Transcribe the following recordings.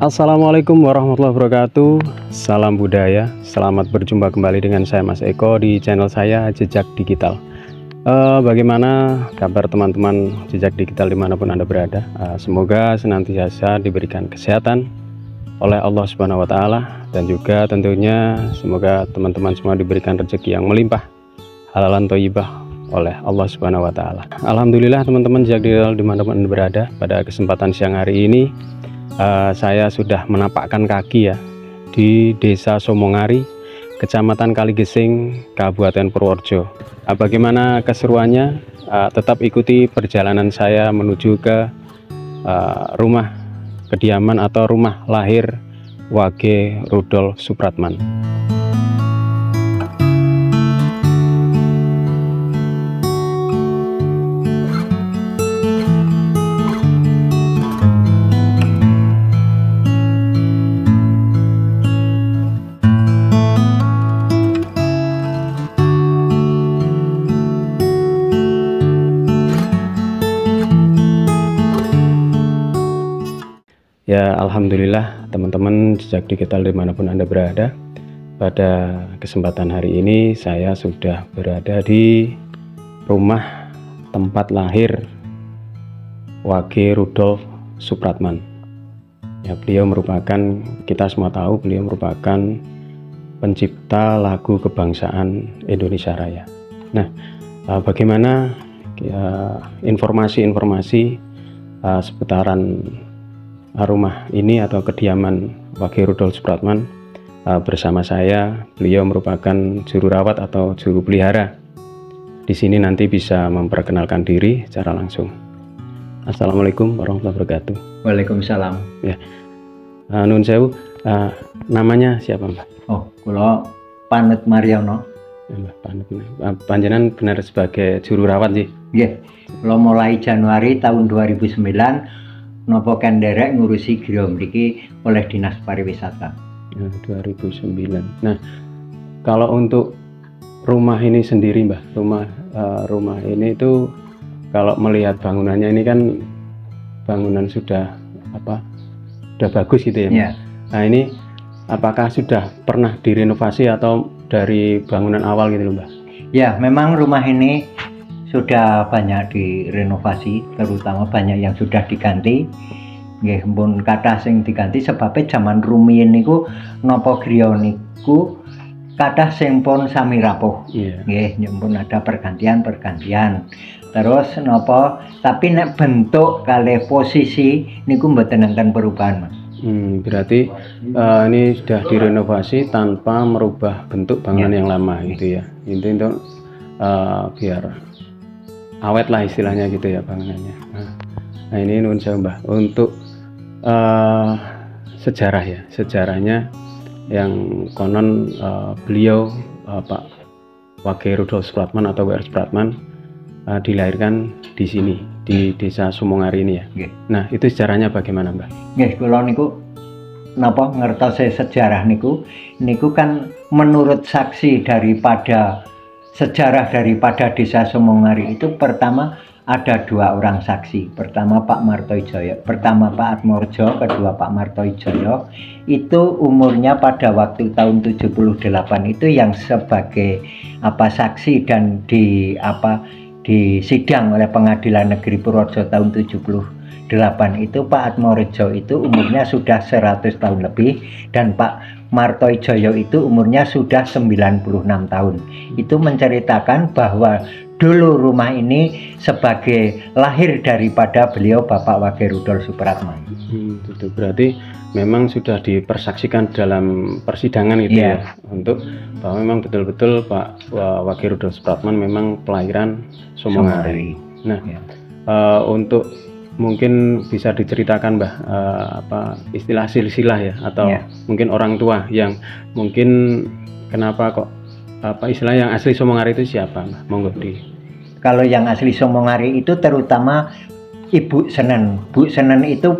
Assalamualaikum warahmatullahi wabarakatuh. Salam budaya. Selamat berjumpa kembali dengan saya Mas Eko di channel saya Jejak Digital. Bagaimana kabar teman-teman Jejak Digital dimanapun Anda berada? Semoga senantiasa diberikan kesehatan oleh Allah Subhanahu wa Ta'ala, dan juga tentunya semoga teman-teman semua diberikan rezeki yang melimpah, halalan thayyibah oleh Allah Subhanahu wa Ta'ala. Alhamdulillah teman-teman Jejak Digital dimanapun Anda berada, pada kesempatan siang hari ini saya sudah menapakkan kaki ya di Desa Somongari, Kecamatan Kaligesing, Kabupaten Purworejo. Bagaimana keseruannya? Tetap ikuti perjalanan saya menuju ke rumah kediaman atau rumah lahir Wage Rudolf Supratman. Ya, alhamdulillah teman-teman Jejak Digital dimanapun Anda berada, pada kesempatan hari ini saya sudah berada di rumah tempat lahir Wage Rudolf Supratman. Ya, beliau merupakan, kita semua tahu, beliau merupakan pencipta lagu kebangsaan Indonesia Raya. Nah, bagaimana informasi-informasi seputaran rumah ini atau kediaman Wage Rudolf Supratman bersama saya. Beliau merupakan juru rawat atau juru pelihara. Di sini nanti bisa memperkenalkan diri secara langsung. Assalamualaikum warahmatullahi wabarakatuh. Waalaikumsalam. Ya, nun sewu, namanya siapa Mbak? Oh, kula Panet Mariono. Ya, Mbak Panet. Panjenengan benar sebagai juru rawat sih? Nggih. Kula mulai Januari tahun 2009 nopo kenderek ngurusi griya mriki oleh Dinas Pariwisata. Ya, 2009. Nah, kalau untuk rumah ini sendiri Mbah, rumah ini itu kalau melihat bangunannya ini kan bangunan sudah bagus gitu ya. Ya. Nah, ini apakah sudah pernah direnovasi atau dari bangunan awal gitu loh Mbah? Ya, memang rumah ini sudah banyak direnovasi, terutama banyak yang sudah diganti. Nggih, pun kathah sing diganti sebabnya zaman rumiyin niku napa griya niku kathah sing pun sami rapuh. Nggih, pun ada pergantian. Terus napa, tapi nek bentuk kalih posisi niku mboten enten perubahan, Mas. Berarti ini sudah direnovasi tanpa merubah bentuk bangunan yang lama gitu ya. Intinya biar awet lah istilahnya gitu ya bangunannya. Nah ini nun sewu Mbah, untuk sejarahnya yang konon beliau Pak Wage Rudolf Supratman atau W.R. Supratman dilahirkan di sini di Desa Somongari ini ya. Nggih. Nah itu sejarahnya bagaimana Mbah? Nggih, kula niku napa ngertos sejarah niku kan menurut saksi daripada sejarah daripada Desa Somongari itu, pertama ada dua orang saksi. Pertama Pak Martoijoyo, pertama Pak Atmorjo, kedua Pak Martoijoyo. Itu umurnya pada waktu tahun 78 itu yang sebagai saksi dan disidang oleh Pengadilan Negeri Purworejo tahun 78 itu Pak Atmorjo itu umurnya sudah 100 tahun lebih, dan Pak Martoijoyo itu umurnya sudah 96 tahun. Itu menceritakan bahwa dulu rumah ini sebagai lahir daripada beliau Bapak Wage Rudolf Supratman. Itu berarti memang sudah dipersaksikan dalam persidangan gitu ya, untuk bahwa memang betul-betul Pak Wage Rudolf Supratman memang kelahiran Somongari. Nah, untuk mungkin bisa diceritakan Mbah istilah silsilah ya, atau mungkin orang tua yang mungkin kenapa kok istilah yang asli Somongari itu siapa Mbah? Monggo di. Kalau yang asli Somongari itu terutama Ibu Senen. Bu Senen itu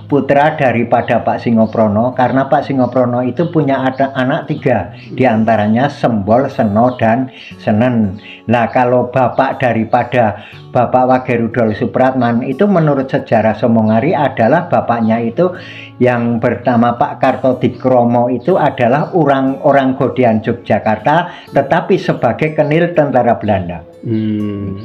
putra daripada Pak Singoprono, karena Pak Singoprono itu punya anak 3, diantaranya Sembol, Seno, dan Senen. Nah, kalau bapak daripada Bapak Wagerudol Supratman itu menurut sejarah Somongari adalah bapaknya itu yang bernama Pak Kartodikromo, itu adalah orang Godean Yogyakarta, tetapi sebagai kenil tentara Belanda.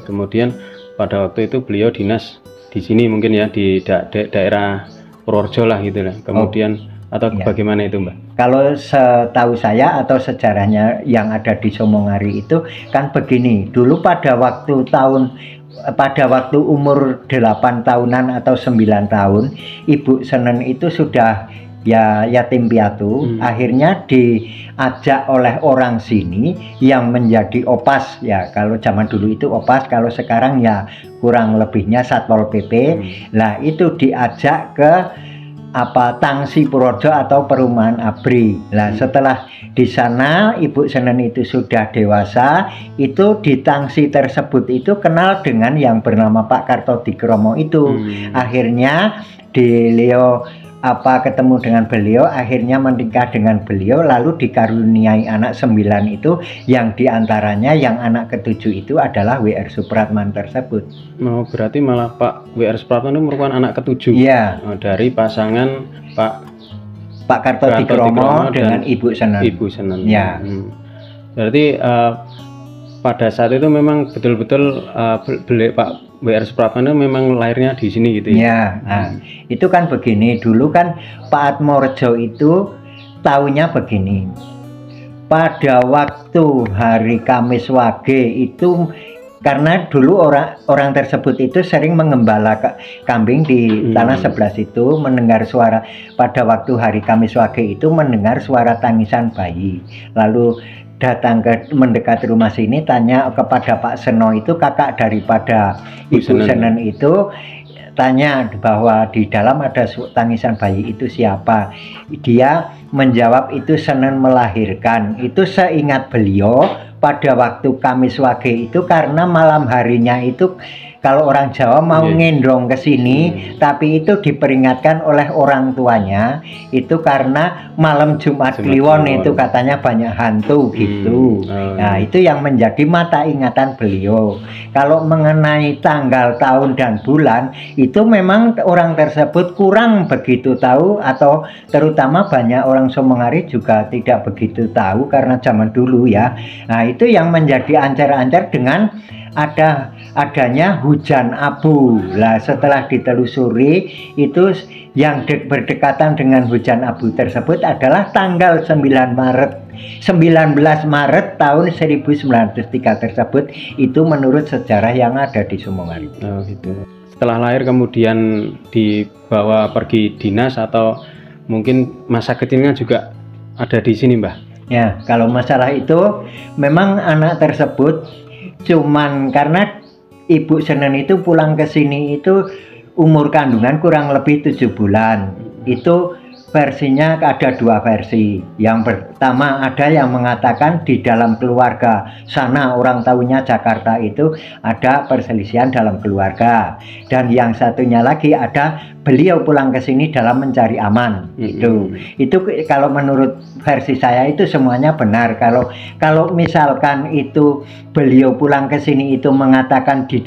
Kemudian pada waktu itu beliau dinas di sini mungkin ya, di daerah Purworejo lah gitu lah. Kemudian atau iya. Bagaimana itu, Mbak? Kalau setahu saya atau sejarahnya yang ada di Somongari itu kan begini, dulu pada waktu umur 8 tahunan atau 9 tahun, Ibu Senen itu sudah ya yatim piatu. Akhirnya diajak oleh orang sini yang menjadi opas ya, kalau zaman dulu itu opas, kalau sekarang ya kurang lebihnya Satpol PP. Nah, itu diajak ke Tangsi Purworejo atau Perumahan ABRI. Nah, setelah di sana Ibu Senen itu sudah dewasa, itu di Tangsi tersebut itu kenal dengan yang bernama Pak Kartodikromo itu. Akhirnya beliau ketemu dengan beliau, akhirnya menikah dengan beliau, lalu dikaruniai anak 9 itu, yang diantaranya yang anak ke-7 itu adalah W.R. Supratman tersebut. Berarti malah Pak W.R. Supratman itu merupakan anak ke-7 dari pasangan Pak Kartodikromo dengan Ibu Senen. Ya. Berarti pada saat itu memang betul-betul Pak W.R. Supratman itu memang lahirnya di sini gitu ya? Nah, itu kan begini, dulu kan Pak Atmorejo itu tahunya begini, pada waktu hari Kamis Wage itu, karena dulu orang tersebut itu sering mengembala kambing di tanah sebelah situ, mendengar suara pada waktu hari Kamis Wage itu, mendengar suara tangisan bayi, lalu datang mendekati rumah sini, tanya kepada Pak Seno itu, kakak daripada Ibu Senen itu, tanya bahwa di dalam ada tangisan bayi, itu siapa? Dia menjawab itu Senen melahirkan. Itu seingat beliau pada waktu Kamis Wage itu, karena malam harinya itu kalau orang Jawa mau ngendong ke sini, tapi itu diperingatkan oleh orang tuanya, itu karena malam Jumat Kliwon itu katanya banyak hantu gitu. Nah, itu yang menjadi mata ingatan beliau. Kalau mengenai tanggal, tahun, dan bulan, itu memang orang tersebut kurang begitu tahu, atau terutama banyak orang Somongari juga tidak begitu tahu karena zaman dulu ya. Nah, itu yang menjadi ancar-ancar dengan adanya hujan abu. Lah, setelah ditelusuri, itu yang berdekatan dengan hujan abu tersebut adalah tanggal 19 Maret tahun 1903 tersebut, itu menurut sejarah yang ada di Somongari. Oh gitu. Setelah lahir kemudian dibawa pergi dinas, atau mungkin masa kecilnya juga ada di sini, Mbah? Ya, kalau masalah itu memang anak tersebut cuman karena Ibu Senen itu pulang ke sini itu umur kandungan kurang lebih 7 bulan. Itu versinya ada 2 versi. Yang pertama ada yang mengatakan di dalam keluarga sana, orang tahunya Jakarta, itu ada perselisihan dalam keluarga. Dan yang satunya lagi ada beliau pulang ke sini dalam mencari aman. Itu kalau menurut versi saya itu semuanya benar. Kalau misalkan itu beliau pulang ke sini itu mengatakan di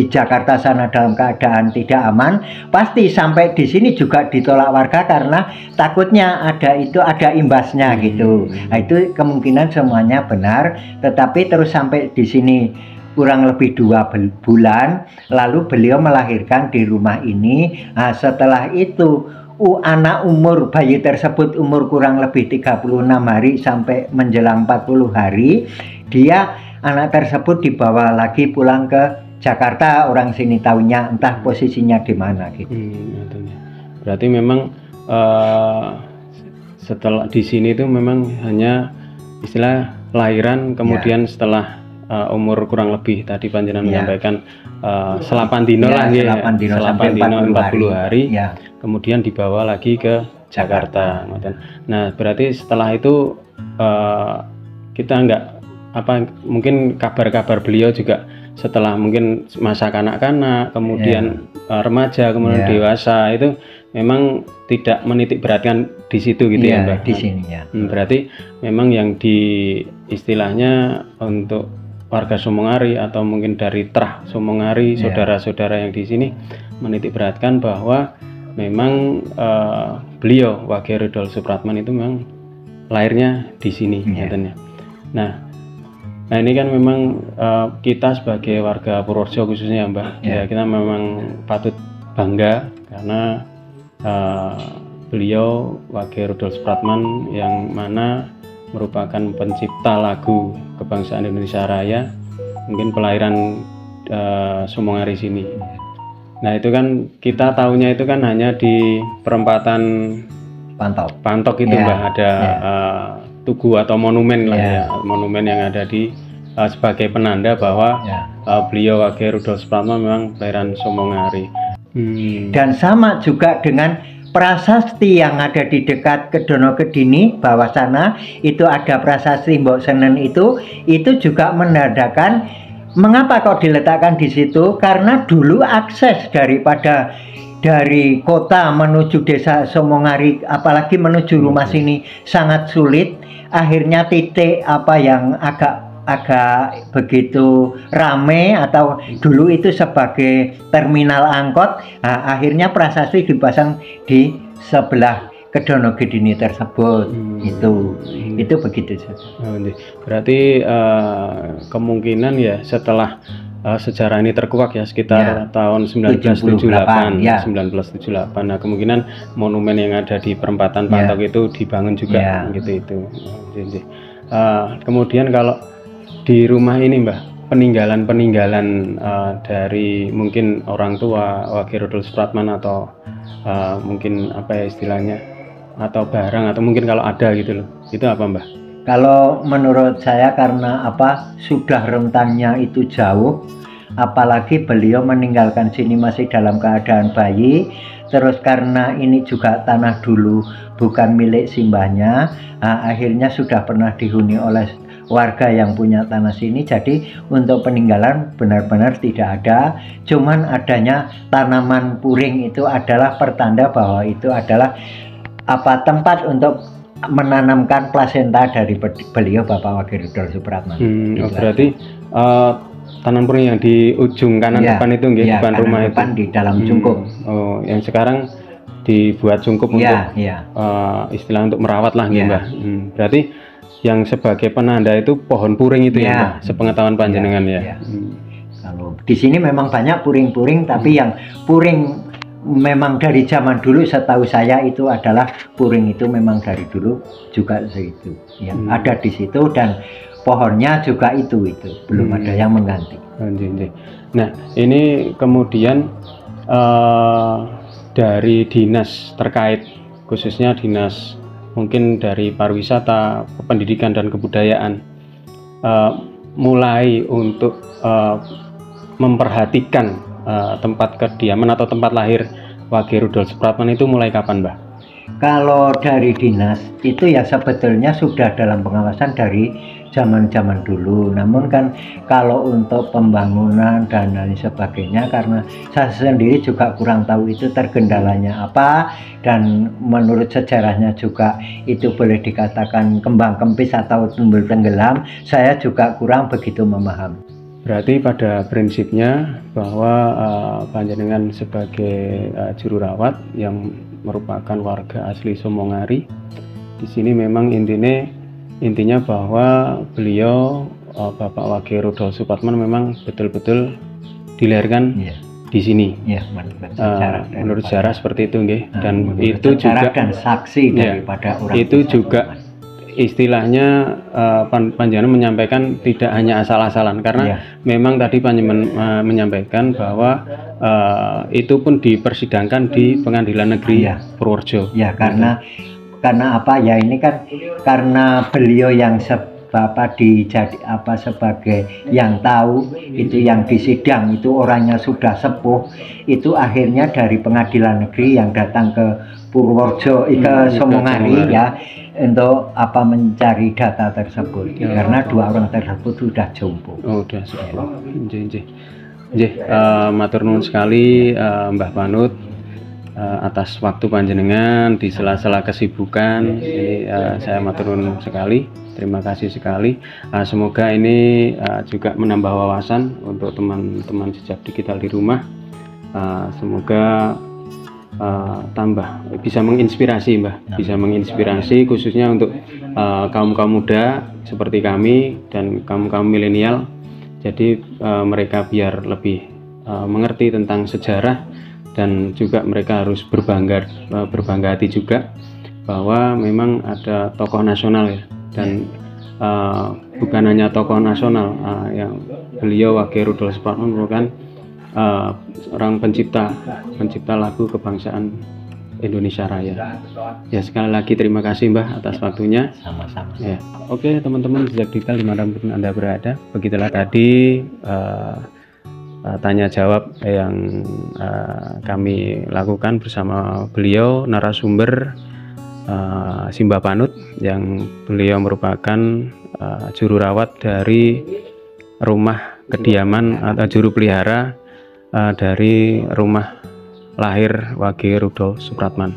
Jakarta sana dalam keadaan tidak aman, pasti sampai di sini juga ditolak warga karena takutnya ada imbasnya gitu. Nah, itu kemungkinan semuanya benar, tetapi terus sampai di sini kurang lebih 2 bulan, lalu beliau melahirkan di rumah ini. Nah, setelah itu anak umur bayi tersebut umur kurang lebih 36 hari sampai menjelang 40 hari, anak tersebut dibawa lagi pulang ke Jakarta. Orang sini tahunya entah posisinya di mana gitu. Berarti memang setelah di sini itu memang hanya istilah lahiran, kemudian setelah umur kurang lebih tadi panjenengan menyampaikan selapan dino lah ya, selapan dino 40 hari, kemudian dibawa lagi ke Jakarta. Nah, berarti setelah itu kita mungkin kabar-kabar beliau juga setelah mungkin masa kanak-kanak, kemudian remaja, kemudian dewasa, itu memang tidak menitik beratkan di situ gitu ya Mbak? Di sini ya. Berarti memang yang di istilahnya untuk warga Sumongari atau mungkin dari Trah Sumongari, saudara-saudara yang di sini menitik beratkan bahwa memang beliau Wage Rudolf Supratman itu memang lahirnya di sini, katanya. Nah ini kan memang kita sebagai warga Purworejo khususnya Mbak, ya kita memang patut bangga karena beliau Wage Rudolf Supratman yang mana merupakan pencipta lagu kebangsaan Indonesia Raya, mungkin kelahiran Sumongari sini. Nah itu kan kita tahunya itu kan hanya di perempatan Pantok itu Mbak, ada tugu atau monumen lah ya, monumen yang ada di sebagai penanda bahwa beliau Wage Rudolf Supratman memang kelahiran Sumongari. Dan sama juga dengan prasasti yang ada di dekat Kedono Kedini bawah sana, itu ada prasasti Mbok Senen, itu juga menandakan mengapa kok diletakkan di situ, karena dulu akses dari kota menuju desa Sumongari, apalagi menuju rumah sini sangat sulit. Akhirnya titik yang agak begitu rame atau dulu itu sebagai terminal angkot, akhirnya prasasti dipasang di sebelah Kedono Kedini tersebut. Itu begitu. Berarti kemungkinan ya setelah sejarah ini terkuak ya sekitar tahun 1978. Nah kemungkinan monumen yang ada di perempatan Pantok itu dibangun juga gitu. Kemudian kalau di rumah ini Mbah, peninggalan dari mungkin orang tua Wage Rudolf Supratman atau mungkin istilahnya, atau barang, atau mungkin kalau ada gitu loh, itu apa Mbah? Kalau menurut saya karena sudah rentannya itu jauh, apalagi beliau meninggalkan sini masih dalam keadaan bayi, terus karena ini juga tanah dulu bukan milik simbahnya, akhirnya sudah pernah dihuni oleh warga yang punya tanah sini. Jadi untuk peninggalan benar-benar tidak ada, cuman adanya tanaman puring itu adalah pertanda bahwa itu adalah tempat untuk menanamkan plasenta dari beliau Bapak Wage Rudolf Supratman. Berarti tanam puring yang di ujung kanan depan itu depan rumah itu di dalam cungkup. Yang sekarang dibuat cungkup untuk istilah untuk merawat lah Mbah. Berarti yang sebagai penanda itu pohon puring itu ya Mbah, sepengetahuan panjenengan ya. Kalau di sini memang banyak puring-puring, tapi yang puring memang dari zaman dulu setahu saya itu adalah puring itu memang dari dulu juga itu yang ada di situ, dan pohonnya juga itu belum ada yang mengganti. Nah ini kemudian dari dinas terkait, khususnya dinas mungkin dari pariwisata, pendidikan dan kebudayaan, mulai untuk memperhatikan tempat kediaman atau tempat lahir Wage Rudolf Supratman itu mulai kapan Mbah? Kalau dari dinas itu ya sebetulnya sudah dalam pengawasan dari zaman-zaman dulu, namun kan kalau untuk pembangunan dan lain sebagainya, karena saya sendiri juga kurang tahu itu tergendalanya apa, dan menurut sejarahnya juga itu boleh dikatakan kembang kempis atau tumbuh tenggelam, saya juga kurang begitu memahami. Berarti pada prinsipnya bahwa panjenengan sebagai juru rawat yang merupakan warga asli Sumongari, di sini memang intinya bahwa beliau Bapak Wage Rudolf Supratman memang betul-betul dilahirkan di sini. Menurut sejarah seperti itu dan itu juga dan saksi daripada orang itu juga istilahnya panjenengan menyampaikan tidak hanya asal-asalan, karena memang tadi panjenengan menyampaikan bahwa itu pun dipersidangkan di Pengadilan Negeri Purworejo. Karena ini kan karena beliau yang sebagai yang tahu itu, yang disidang itu orangnya sudah sepuh, itu akhirnya dari Pengadilan Negeri yang datang ke Purworejo Somongari ya, untuk apa mencari data tersebut karena 2 orang tersebut sudah jompo. Oh, sudah jompo. Matur nuwun sekali Mbah Panut atas waktu panjenengan di sela-sela kesibukan. Ini saya matur nuwun sekali, terima kasih sekali. Semoga ini juga menambah wawasan untuk teman-teman jejak digital di rumah. Semoga tambah bisa menginspirasi, Mbah, bisa menginspirasi khususnya untuk kaum-kaum muda seperti kami dan kaum-kaum milenial. Jadi mereka biar lebih mengerti tentang sejarah, dan juga mereka harus berbangga hati juga bahwa memang ada tokoh nasional ya, dan bukan hanya tokoh nasional, yang beliau Wage Rudolf Supratman merupakan seorang pencipta lagu kebangsaan Indonesia Raya. Ya, sekali lagi terima kasih Mbah atas waktunya. Sama-sama. Ya. Oke teman-teman jejak digital dimanapun Anda berada, begitulah tadi tanya jawab yang kami lakukan bersama beliau narasumber Mbah Panut, yang beliau merupakan juru rawat dari rumah kediaman atau juru pelihara dari rumah lahir Wage Rudolf Supratman.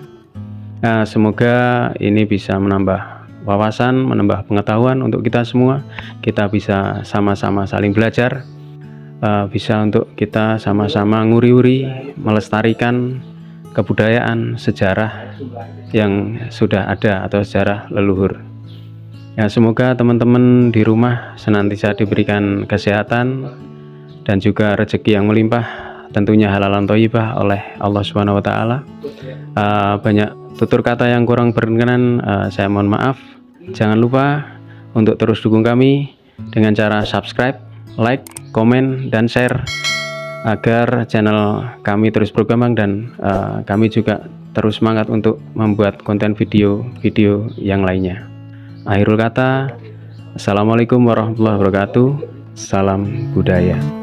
Semoga ini bisa menambah wawasan, menambah pengetahuan untuk kita semua. Kita bisa sama-sama saling belajar, bisa untuk kita sama-sama nguri-uri melestarikan kebudayaan sejarah yang sudah ada atau sejarah leluhur. Ya, semoga teman-teman di rumah senantiasa diberikan kesehatan dan juga rezeki yang melimpah, tentunya halalan thayyibah oleh Allah Subhanahu wa taala. Banyak tutur kata yang kurang berkenan, saya mohon maaf. Jangan lupa untuk terus dukung kami dengan cara subscribe, like, komen, dan share agar channel kami terus berkembang dan kami juga terus semangat untuk membuat konten video-video yang lainnya. Akhirul kata, assalamualaikum warahmatullahi wabarakatuh. Salam budaya.